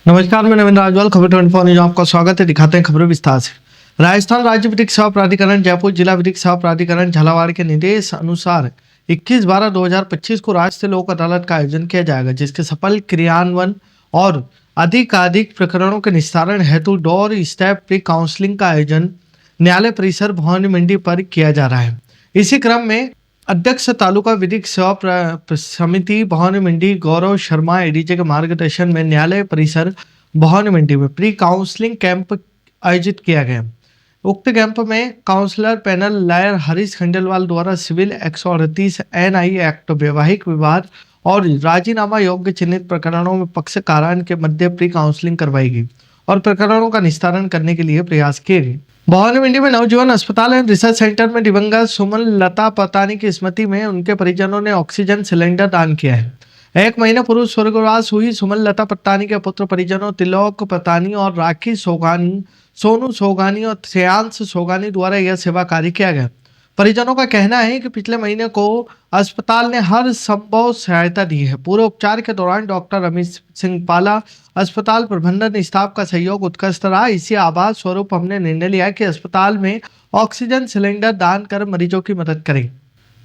नमस्कार, मैं नवीन राजवाल, खबर 24 न्यूज आपका स्वागत है। दिखाते हैं खबरें विस्तार से। राजस्थान राज्य विधिक सेवा प्राधिकरण जयपुर जिला विधिक सेवा प्राधिकरण झालावाड़ के निर्देश अनुसार 21/12/2025 को राष्ट्रीय लोक अदालत का आयोजन किया जाएगा, जिसके सफल क्रियान्वयन और अधिकाधिक प्रकरणों के निस्तारण हेतु डोर स्टेप प्री काउंसलिंग का आयोजन न्यायालय परिसर भवानी मंडी पर किया जा रहा है। इसी क्रम में अध्यक्ष तालुका विधिक सेवा समिति भवानी मंडी गौरव शर्मा एडीजे के मार्गदर्शन में न्यायालय परिसर भवानी मंडी में प्री काउंसलिंग कैंप आयोजित किया गया। उक्त कैंप में counsellor panel lawyer Harish Khandelwal द्वारा सिविल 138 NI एक्ट, वैवाहिक विवाद और राजीनामा योग्य चिन्हित प्रकरणों में पक्षकारान के मध्य प्री काउंसलिंग करवाई गई और प्रकरणों का निस्तारण करने के लिए प्रयास किए गए। भवानी मंडी में नवजीवन अस्पताल एंड रिसर्च सेंटर में दिवंगत सुमन लता पतानी की स्मृति में उनके परिजनों ने ऑक्सीजन सिलेंडर दान किया है। 1 महीने पूर्व स्वर्गवास हुई सुमन लता पतानी के पुत्र परिजनों तिलोक पतानी और राखी सोगानी, सोनू सोगानी और श्रेयांश सोगानी द्वारा यह सेवा कार्य किया गया। परिजनों का कहना है कि पिछले महीने को अस्पताल ने हर संभव सहायता दी है। पूरे उपचार के दौरान डॉक्टर रमेश सिंह पाला, अस्पताल प्रबंधन स्टाफ का सहयोग उत्कृष्ट रहा। इसी आभार स्वरूप हमने निर्णय लिया कि अस्पताल में ऑक्सीजन सिलेंडर दान कर मरीजों की मदद करें।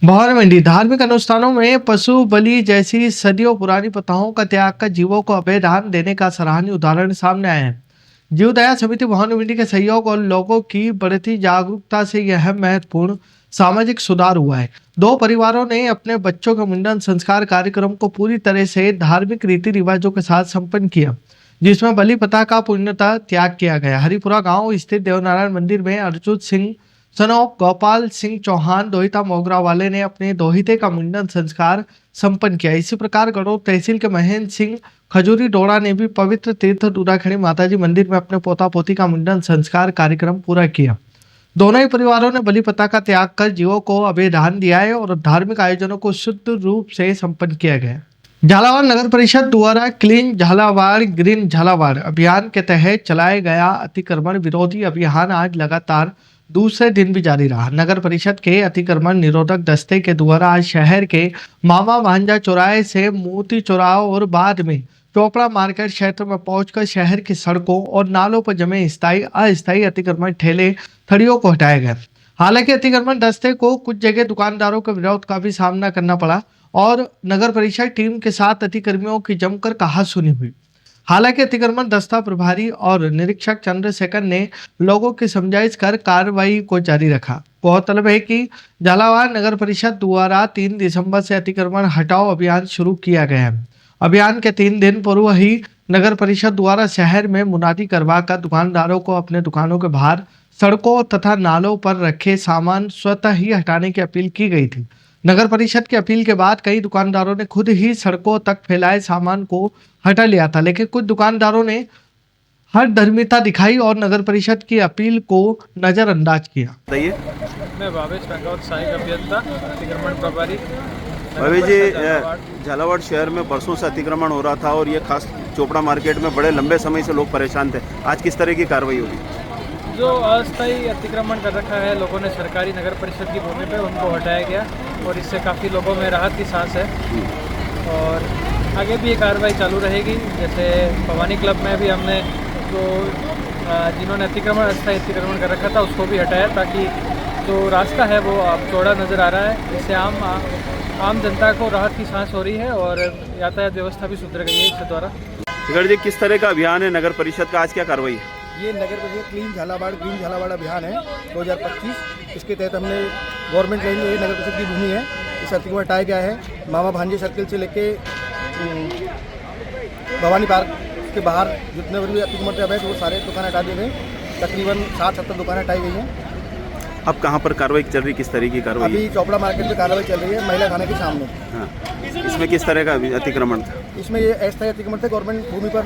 भवानी मंडी धार्मिक अनुष्ठानों में पशु बलि जैसी सदियों पुरानी प्रथाओं का त्याग कर जीवों को अभयदान देने का सराहनीय उदाहरण सामने आया है। जीवदया समिति भवानी मंडी के सहयोग और लोगों की बढ़ती जागरूकता से यह महत्वपूर्ण सामाजिक सुधार हुआ है। 2 परिवारों ने अपने बच्चों के मुंडन संस्कार कार्यक्रम को पूरी तरह से धार्मिक रीति रिवाजों के साथ संपन्न किया, जिसमें बलि प्रथा का पूर्णतः त्याग किया गया। हरिपुरा गांव स्थित देवनारायण मंदिर में अर्जुन सिंह सनोप गोपाल सिंह चौहान दोहिता मोगरा वाले ने अपने दोहिते का मुंडन संस्कार संपन्न किया। इसी प्रकार गणोर तहसील के महेंद्र सिंह खजूरी डोड़ा ने भी पवित्र तीर्थ दूराखड़ी माताजी मंदिर में अपने पोता पोती का मुंडन संस्कार कार्यक्रम पूरा किया। दोनों ही परिवारों ने बलि प्रथा का त्याग कर जीवों को अभयदान दिया है और धार्मिक आयोजनों को शुद्ध रूप से संपन्न किया गया। झालावाड़ नगर परिषद द्वारा क्लीन झालावाड़ ग्रीन झालावाड़ अभियान के तहत चलाया गया अतिक्रमण विरोधी अभियान आज लगातार दूसरे दिन भी जारी रहा। नगर परिषद के अतिक्रमण निरोधक दस्ते के द्वारा आज शहर के मामा भांजा चौराहे से मोती चौराहा और बाद में चोपड़ा मार्केट क्षेत्र में पहुंचकर शहर की सड़कों और नालों पर जमे स्थायी अस्थायी अतिक्रमण ठेले थड़ियों को हटाया गया। हालांकि अतिक्रमण दस्ते को कुछ जगह दुकानदारों के विरोध का भी सामना करना पड़ा और नगर परिषद टीम के साथ अतिक्रमियों की जमकर कहासुनी हुई। हालांकि अतिक्रमण दस्ता प्रभारी और निरीक्षक चंद्रशेखर ने लोगों की समझाइश कर कार्रवाई को जारी रखा। गौरतलब है कि झालावाड़ नगर परिषद द्वारा 3 दिसंबर से अतिक्रमण हटाओ अभियान शुरू किया गया है। अभियान के 3 दिन पूर्व ही नगर परिषद द्वारा शहर में मुनादी करवाकर दुकानदारों को अपने दुकानों के बाहर सड़कों तथा नालों पर रखे सामान स्वतः ही हटाने की अपील की गई थी। नगर परिषद की अपील के बाद कई दुकानदारों ने खुद ही सड़कों तक फैलाए सामान को हटा लिया था, लेकिन कुछ दुकानदारों ने हर धर्मिता दिखाई और नगर परिषद की अपील को नजरअंदाज किया। मैं भावेश रंगावत सहायक अभियंता अतिक्रमण प्रभारी। भाभी जी, झालावाड़ शहर में बरसों से अतिक्रमण हो रहा था और ये खास चोपड़ा मार्केट में बड़े लंबे समय से लोग परेशान थे। आज किस तरह की कार्रवाई होगी? जो अस्थायी अतिक्रमण कर रखा है लोगों ने सरकारी नगर परिषद की भूमि पे, उनको हटाया गया और इससे काफ़ी लोगों में राहत की सांस है और आगे भी ये कार्रवाई चालू रहेगी। जैसे भवानी क्लब में भी हमने जो जिन्होंने अस्थायी अतिक्रमण कर रखा था उसको भी हटाया, ताकि जो रास्ता है वो अब चौड़ा नज़र आ रहा है। इससे आम जनता को राहत की सांस हो रही है और यातायात व्यवस्था भी सुधर गई है इसके द्वारा। शिखर जी, किस तरह का अभियान है नगर परिषद का, आज क्या कार्रवाई है? ये नगर परिषद क्लीन झालावाड़ ग्रीन झालावाड़ अभियान है 2025। इसके तहत हमने गवर्नमेंट लाइन में नगर परिषद की भूमि है, इस अतिक्रमण हटाया गया है। मामा भांजे सर्किल से लेके भवानी पार्क के बाहर जितने भी अतिक्रमण थे वो सारे दुकान हटा दिए गए। तकरीबन 60-70 दुकानें हटाई गई हैं। अब कहाँ पर कार्रवाई चल रही, किस तरह की कार्रवाई? अभी चोपड़ा मार्केट में कार्रवाई चल रही है, महिला थाने के सामने। हाँ, इसमें किस तरह का अतिक्रमण था? इसमें ये अस्थायी अतिक्रमण थे गवर्नमेंट भूमि पर।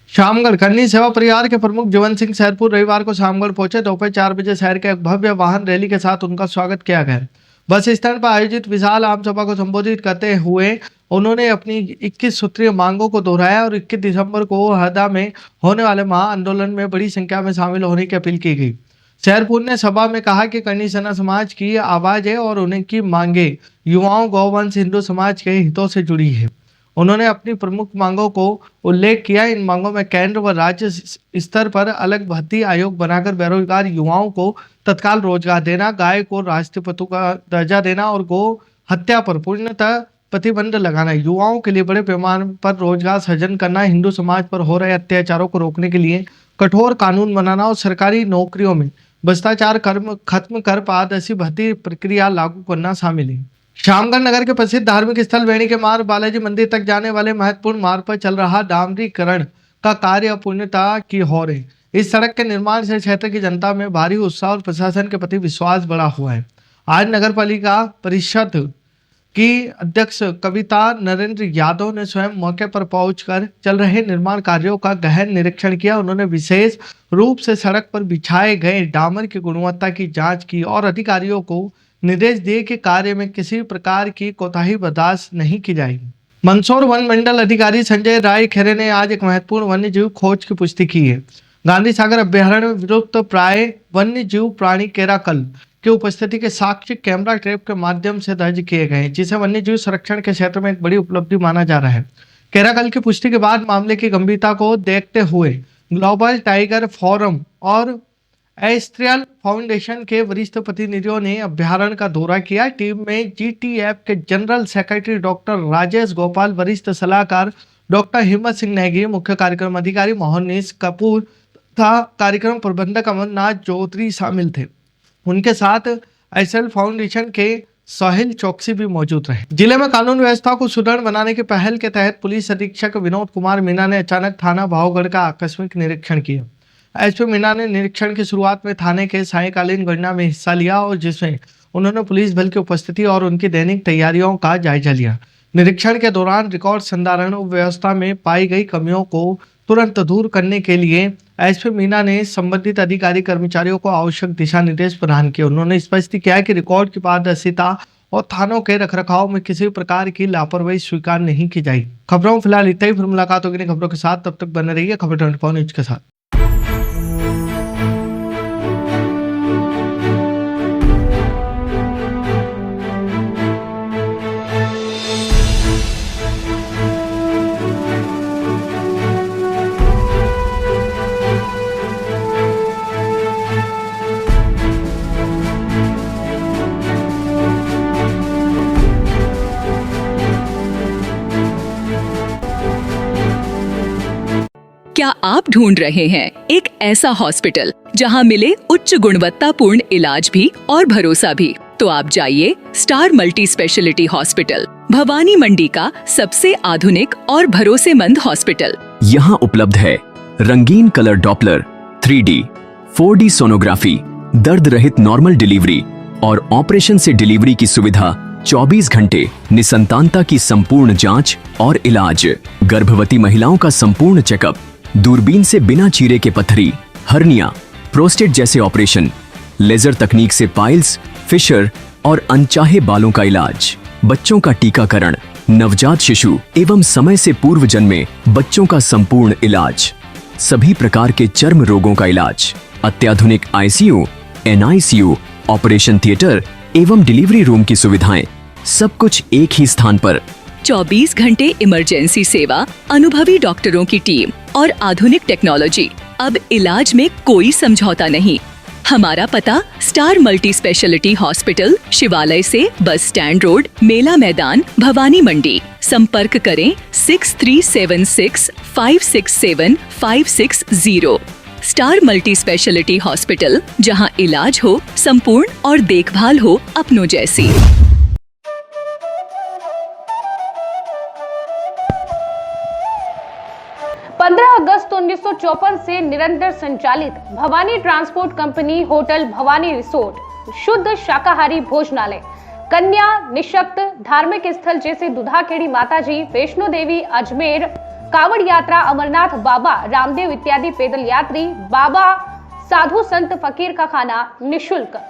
शामगढ़ करनी सेवा परिवार के प्रमुख जीवन सिंह सहरपुर रविवार को शामगढ़ पहुंचे। दोपहर 4 बजे शहर के एक भव्य वाहन रैली के साथ उनका स्वागत किया गया। बस स्टैंड पर आयोजित विशाल आम सभा को संबोधित करते हुए उन्होंने अपनी 21 सूत्रीय मांगों को दोहराया और 21 दिसंबर को हरदा में होने वाले महा आंदोलन में बड़ी संख्या में शामिल होने की अपील की गई। सहरपुर ने सभा में कहा कि करनी सेना समाज की आवाज है और उनकी मांगे युवाओं, गौवंश, हिंदू समाज के हितों से जुड़ी है। उन्होंने अपनी प्रमुख मांगों को उल्लेख किया। इन मांगों में केंद्र व राज्य स्तर पर अलग भर्ती आयोग बनाकर बेरोजगार युवाओं को तत्काल रोजगार देना, गाय को राष्ट्रीय पशु का दर्जा देना और गो हत्या पर पूर्णतः प्रतिबंध लगाना, युवाओं के लिए बड़े पैमाने पर रोजगार सृजन करना, हिंदू समाज पर हो रहे अत्याचारों को रोकने के लिए कठोर कानून बनाना और सरकारी नौकरियों में भ्रष्टाचार खत्म कर पारदर्शी भर्ती प्रक्रिया लागू करना शामिल है। श्यामगढ़ नगर के प्रसिद्ध धार्मिक स्थल बेणी के मार्ग बालाजी मंदिर तक जाने वाले महत्वपूर्ण मार्ग पर चल रहा डामरीकरण का कार्य अपूर्णता की ओर है। इस सड़क के निर्माण से क्षेत्र की जनता में भारी उत्साह और प्रशासन के प्रति विश्वास बढ़ा हुआ है। आज नगर पालिका परिषद की अध्यक्ष कविता नरेंद्र यादव ने स्वयं मौके पर पहुंचकर चल रहे निर्माण कार्यों का गहन निरीक्षण किया। उन्होंने विशेष रूप से सड़क पर बिछाए गए डामर की गुणवत्ता की जांच की और अधिकारियों को निर्देश दिए कि कार्य में किसी प्रकार की कोताही बर्दाश्त नहीं की जाएगी। मंदसौर वन मंडल अधिकारी संजय राय खेरे ने आज एक महत्वपूर्ण वन्य जीव खोज की पुष्टि की है। गांधी सागर अभ्यारण्य में विलुप्त प्राय वन्य जीव प्राणी केराकल की उपस्थिति के साक्ष्य कैमरा ट्रैप के माध्यम से दर्ज किए गए, जिसे वन्य जीव संरक्षण के क्षेत्र में एक बड़ी उपलब्धि माना जा रहा है। केराकल की पुष्टि के बाद मामले की गंभीरता को देखते हुए ग्लोबल टाइगर फोरम और एस्ट्रियल फाउंडेशन के वरिष्ठ प्रतिनिधियों ने अभ्यारण्य का दौरा किया। टीम में जीटीएफ के general secretary doctor Rajesh Gopal, वरिष्ठ सलाहकार डॉक्टर हिम्मत सिंह नेगी, मुख्य कार्यक्रम अधिकारी मोहनीश कपूर तथा कार्यक्रम प्रबंधक अमरनाथ चौधरी शामिल थे। उनके साथ एस्ट्रियल फाउंडेशन के साहिल चौकसी भी मौजूद रहे। जिले में कानून व्यवस्था को सुदृढ़ बनाने की पहल के तहत पुलिस अधीक्षक विनोद कुमार मीणा ने अचानक थाना भावगढ़ का आकस्मिक निरीक्षण किया। एसपी मीणा ने निरीक्षण की शुरुआत में थाने के सायंकालीन गणना में हिस्सा लिया और जिसमें उन्होंने पुलिस बल की उपस्थिति और उनकी दैनिक तैयारियों का जायजा लिया। निरीक्षण के दौरान रिकॉर्ड संधारण व्यवस्था में पाई गई कमियों को तुरंत दूर करने के लिए एसपी मीणा ने संबंधित अधिकारी कर्मचारियों को आवश्यक दिशा निर्देश प्रदान किए। उन्होंने स्पष्ट किया कि रिकॉर्ड की पारदर्शिता और थानों के रखरखाव में किसी प्रकार की लापरवाही स्वीकार नहीं की जाएगी। खबरों फिलहाल इतना ही, फिर मुलाकात होगी नई खबरों के साथ। तब तक बने रहिए खबर 24 न्यूज के साथ। क्या आप ढूंढ रहे हैं एक ऐसा हॉस्पिटल जहां मिले उच्च गुणवत्तापूर्ण इलाज भी और भरोसा भी? तो आप जाइए Star multi speciality hospital, Bhawani Mandi का सबसे आधुनिक और भरोसेमंद हॉस्पिटल। यहाँ उपलब्ध है रंगीन colour Doppler, 3D, 4D sonography, दर्द रहित नॉर्मल डिलीवरी और ऑपरेशन से डिलीवरी की सुविधा, 24 घंटे निसंतानता की संपूर्ण जांच और इलाज, गर्भवती महिलाओं का संपूर्ण चेकअप, दूरबीन से बिना चीरे के पथरी, हर्निया, प्रोस्टेट जैसे ऑपरेशन, लेजर तकनीक से पाइल्स, फिशर और अनचाहे बालों का इलाज, बच्चों का टीकाकरण, नवजात शिशु एवं समय से पूर्व जन्मे बच्चों का संपूर्ण इलाज, सभी प्रकार के चर्म रोगों का इलाज, अत्याधुनिक ICU, NICU, ऑपरेशन थिएटर एवं डिलीवरी रूम की सुविधाएं, सब कुछ एक ही स्थान पर। 24 घंटे इमरजेंसी सेवा, अनुभवी डॉक्टरों की टीम और आधुनिक टेक्नोलॉजी। अब इलाज में कोई समझौता नहीं। हमारा पता स्टार मल्टी स्पेशलिटी हॉस्पिटल, शिवालय से बस स्टैंड रोड, मेला मैदान, भवानी मंडी। संपर्क करें 6376 567 560। स्टार मल्टी स्पेशलिटी हॉस्पिटल, जहां इलाज हो संपूर्ण और देखभाल हो अपनों जैसी। 15 अगस्त 1954 से निरंतर संचालित Bhavani transport company hotel Bhavani resort, शुद्ध शाकाहारी भोजनालय, कन्या निशक्त धार्मिक स्थल जैसे दुधाखेड़ी माताजी, वैष्णो देवी, अजमेर, कावड़ यात्रा, अमरनाथ बाबा, रामदेव इत्यादि पैदल यात्री, बाबा, साधु संत फकीर का खाना निशुल्क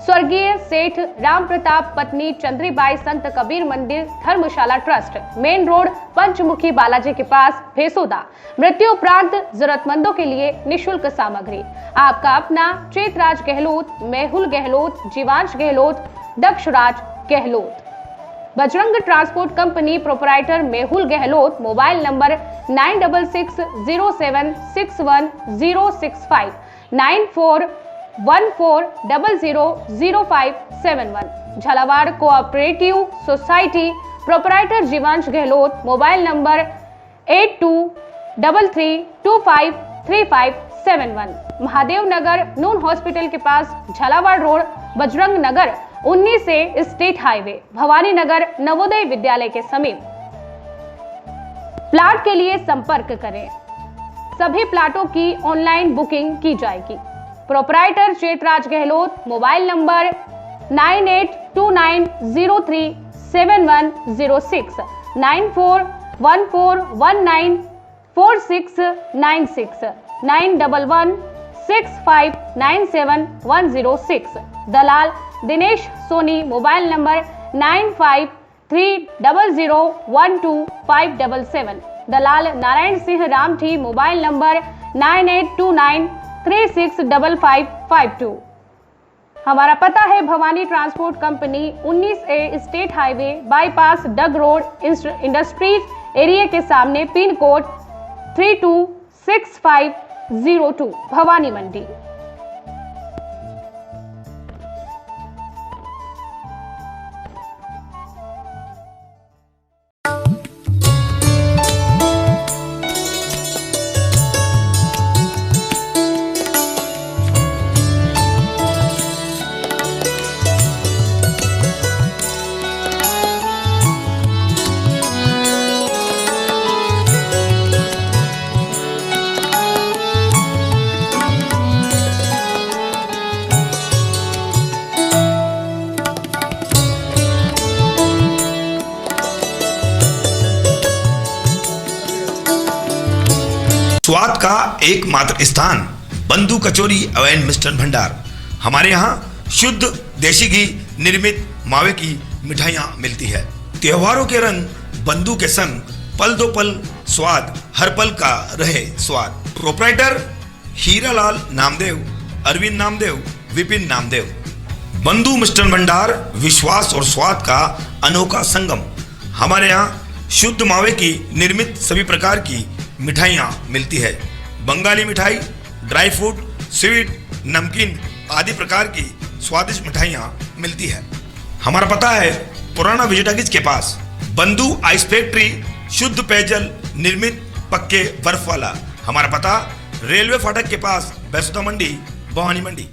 स्वर्गीय सेठ राम प्रताप पत्नी चंद्रीबाई संत कबीर मंदिर धर्मशाला ट्रस्ट, मेन रोड, पंचमुखी बालाजी के पास, भेसोदा। मृत्यु उपरांत जरूरतमंदों के लिए निशुल्क सामग्री। आपका अपना Chetraj Gehlot, Mehul Gehlot, Jeevansh Gehlot, Dakshraj Gehlot. Bajrang transport company proprietor Mehul Gehlot, mobile number 9660761065, 9414000571। Jhalawar cooperative society proprietor Jeevansh Gehlot, mobile number 8233253571। Mahadev Nagar नून हॉस्पिटल के पास झालावाड़ रोड, बजरंग नगर 19 से स्टेट हाईवे, भवानी नगर नवोदय विद्यालय के समीप। प्लाट के लिए संपर्क करें। सभी प्लाटों की ऑनलाइन बुकिंग की जाएगी। Proprietor Chetraj Gehlot, mobile number 9829037106, 9414194696, 9116597106। दलाल दिनेश सोनी, मोबाइल नंबर 9530012577, दलाल नारायण सिंह रामठी, मोबाइल नंबर 9829365552। हमारा पता है Bhawani transport company 19A state highway bypass Dag road industries area के सामने, पिन कोड 326502, भवानी मंडी। स्वाद का एकमात्र स्थान बंधु कचौरी एवं मिष्ठान भंडार। हमारे यहाँ शुद्ध देसी घी निर्मित मावे की मिठाइयाँ मिलती है। त्योहारों के रंग बंधु के संग, पल दो पल स्वाद, हर पल का रहे स्वाद। प्रोपराइटर हीरालाल नामदेव, अरविंद नामदेव, विपिन नामदेव। बंधु मिष्ठान भंडार विश्वास और स्वाद का अनोखा संगम। हमारे यहाँ शुद्ध मावे की निर्मित सभी प्रकार की मिठाइयाँ मिलती है। बंगाली मिठाई, ड्राई फ्रूट, स्वीट, नमकीन आदि प्रकार की स्वादिष्ट मिठाइयाँ मिलती है। हमारा पता है पुराना विजयटागिज के पास, बंधु आइस फैक्ट्री, शुद्ध पेयजल निर्मित पक्के बर्फ वाला। हमारा पता रेलवे फाटक के पास, बैसुदा मंडी, भवानी मंडी।